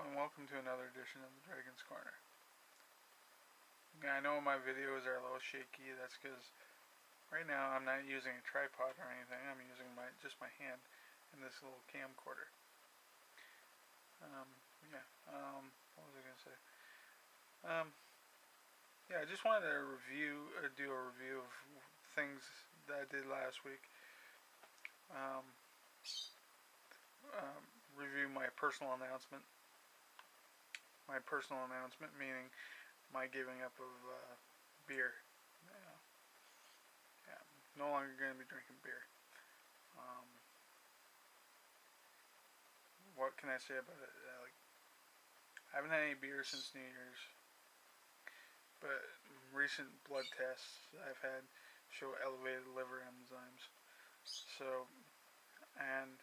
and welcome to another edition of the Dragon's Corner. I know my videos are a little shaky. That's because right now I'm not using a tripod or anything. I'm using just my hand and this little camcorder. What was I going to say? I just wanted to do a review of things that I did last week. Review my personal announcement. My personal announcement meaning my giving up of beer. No longer going to be drinking beer. What can I say about it? I haven't had any beer since New Year's, but recent blood tests I've had show elevated liver enzymes. So, and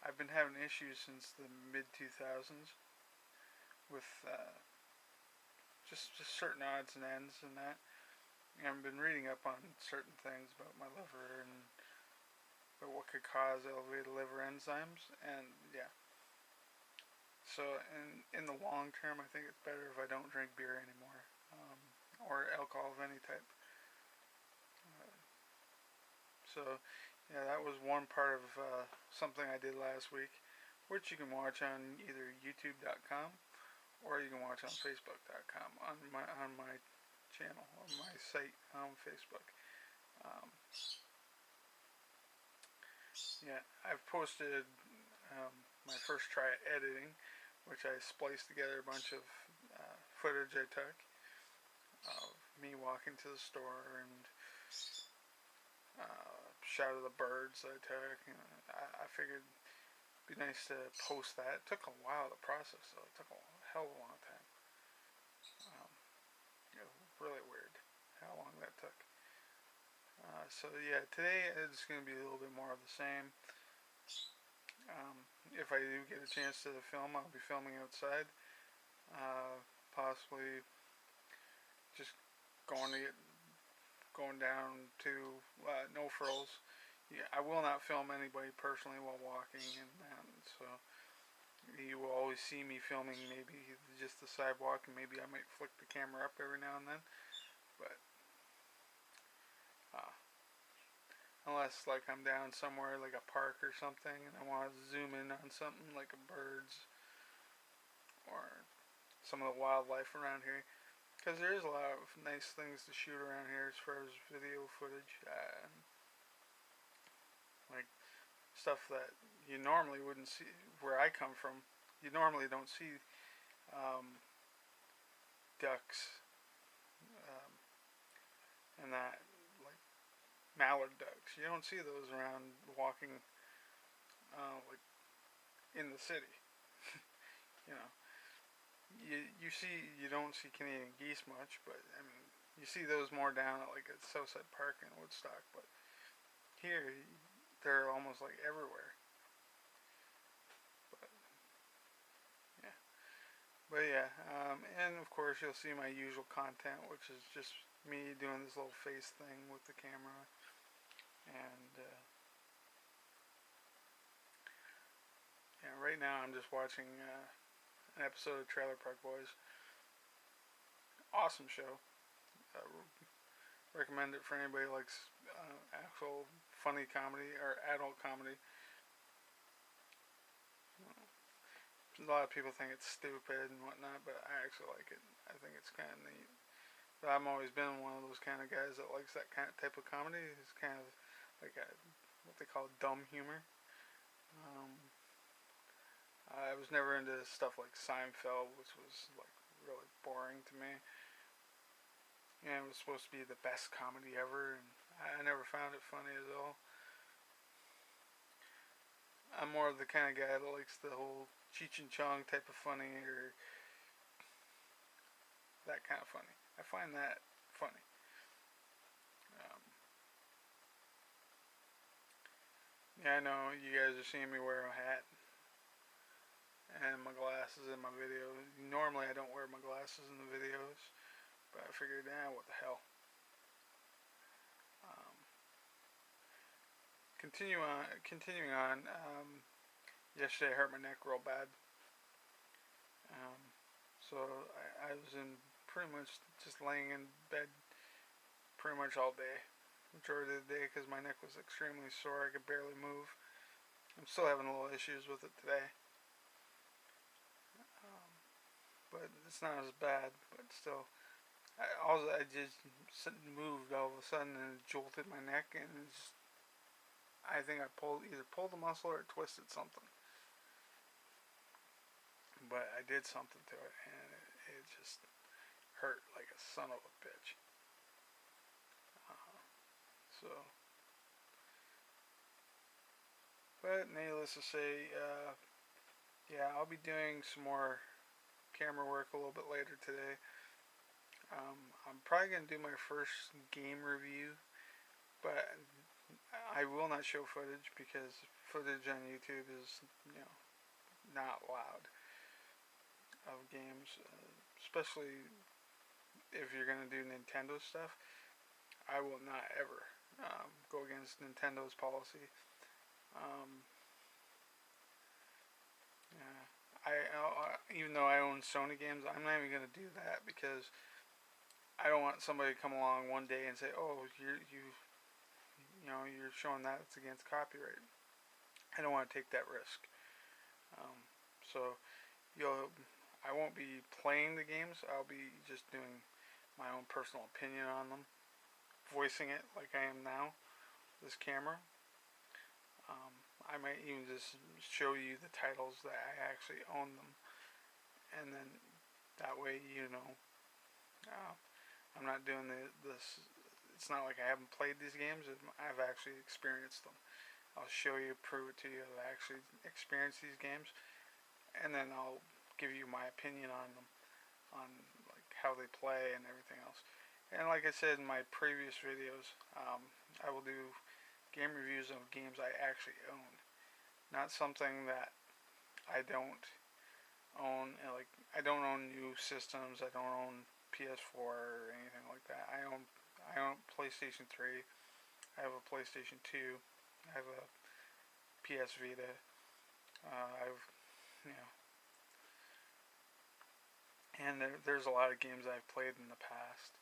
I've been having issues since the mid-2000s with just certain odds and ends and that. I've been reading up on certain things about my liver and about what could cause elevated liver enzymes, and yeah. So in the long term, I think it's better if I don't drink beer anymore, or alcohol of any type. That was one part of something I did last week, which you can watch on either youtube.com or you can watch on facebook.com on my channel, on my site on Facebook. I've posted my first try at editing, which I spliced together a bunch of footage I took of me walking to the store and shot of the birds that I took. I figured it'd be nice to post that. It took a while to process, though. It took a hell of a long time. It was really weird how long that took. Today it's going to be a little bit more of the same. If I do get a chance to film, I'll be filming outside. Possibly just going down to no frills. I will not film anybody personally while walking in that, so you will always see me filming maybe just the sidewalk, and maybe I might flick the camera up every now and then, but unless like I'm down somewhere like a park or something and I want to zoom in on something like a birds or some of the wildlife around here, because there is a lot of nice things to shoot around here as far as video footage, like stuff that you normally wouldn't see where I come from. You normally don't see ducks and that, like mallard ducks. You don't see those around walking like in the city. you know, you don't see Canadian geese much, but I mean you see those more down at like at Southside Park in Woodstock. But here they're almost like everywhere. And of course you'll see my usual content, which is just me doing this little face thing with the camera, and right now I'm just watching an episode of Trailer Park Boys. Awesome show. Recommend it for anybody who likes actual funny comedy or adult comedy. A lot of people think it's stupid and whatnot, but I actually like it. I think it's kind of neat. But I've always been one of those kind of guys that likes that kind of type of comedy. It's kind of like what they call dumb humor. I was never into stuff like Seinfeld, which was like really boring to me. It was supposed to be the best comedy ever, and I never found it funny at all. I'm more of the kind of guy that likes the whole Cheech and Chong type of funny, or that kind of funny. I find that funny. I know you guys are seeing me wear a hat and my glasses in my videos. Normally I don't wear my glasses in the videos, but I figured, what the hell. Continuing on. Yesterday I hurt my neck real bad. So I was in pretty much just laying in bed pretty much all day, majority of the day, because my neck was extremely sore. I could barely move. I'm still having a little issues with it today, but it's not as bad. But still, I just moved all of a sudden and it jolted my neck, and it's, I think I either pulled a muscle or twisted something. But I did something to it, and it just hurt like a son of a bitch. So, but needless to say, yeah, I'll be doing some more camera work a little bit later today. I'm probably gonna do my first game review, but I will not show footage because footage on YouTube is, not allowed of games, especially if you're gonna do Nintendo stuff. I will not ever go against Nintendo's policy. Yeah, even though I own Sony games, I'm not even gonna do that because I don't want somebody to come along one day and say, "Oh, you're showing that it's against copyright." I don't want to take that risk. So I won't be playing the games. I'll be just doing my own personal opinion on them, voicing it like I am now. This camera. I might even just show you the titles that I actually own them, and then that way I'm not doing this. It's not like I haven't played these games. I've actually experienced them. I'll show you, prove it to you that I actually experienced these games, and then I'll give you my opinion on them, on like how they play and everything else. And like I said in my previous videos, I will do game reviews of games I actually own, not something that I don't own. Like I don't own new systems. I don't own PS4 or anything like that. I own PlayStation 3. I have a PlayStation 2. I have a PS Vita. I've you know, and there's a lot of games I've played in the past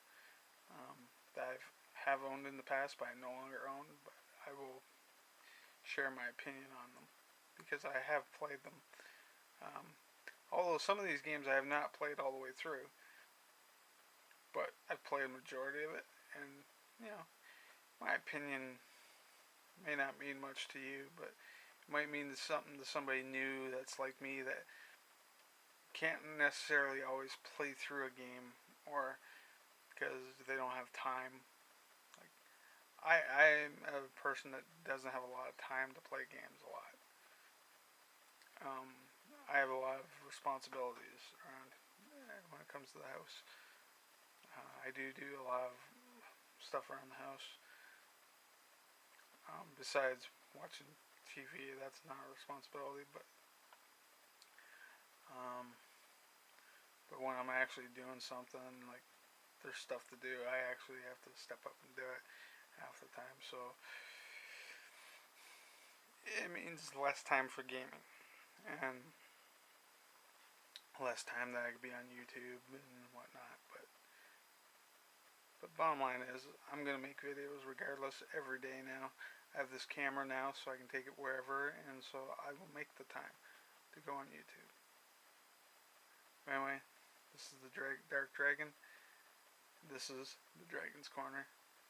that I have owned in the past, but I no longer own. But I will share my opinion on them because I have played them. Although some of these games I have not played all the way through, but I've played a majority of it, and my opinion may not mean much to you, but it might mean something to somebody new that's like me that can't necessarily always play through a game, or because they don't have time. Like I'm a person that doesn't have a lot of time to play games a lot. I have a lot of responsibilities around when it comes to the house. I do a lot of stuff around the house. Besides watching TV, that's not a responsibility, um, but when I'm actually doing something, like there's stuff to do, I actually have to step up and do it half the time. So it means less time for gaming and less time that I could be on YouTube and whatnot. But bottom line is, I'm gonna make videos regardless every day now. I have this camera now, so I can take it wherever, and so I will make the time to go on YouTube. Anyway, this is the Dark Dragon. This is the Dragon's Corner.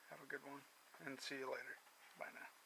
Have a good one, and see you later. Bye now.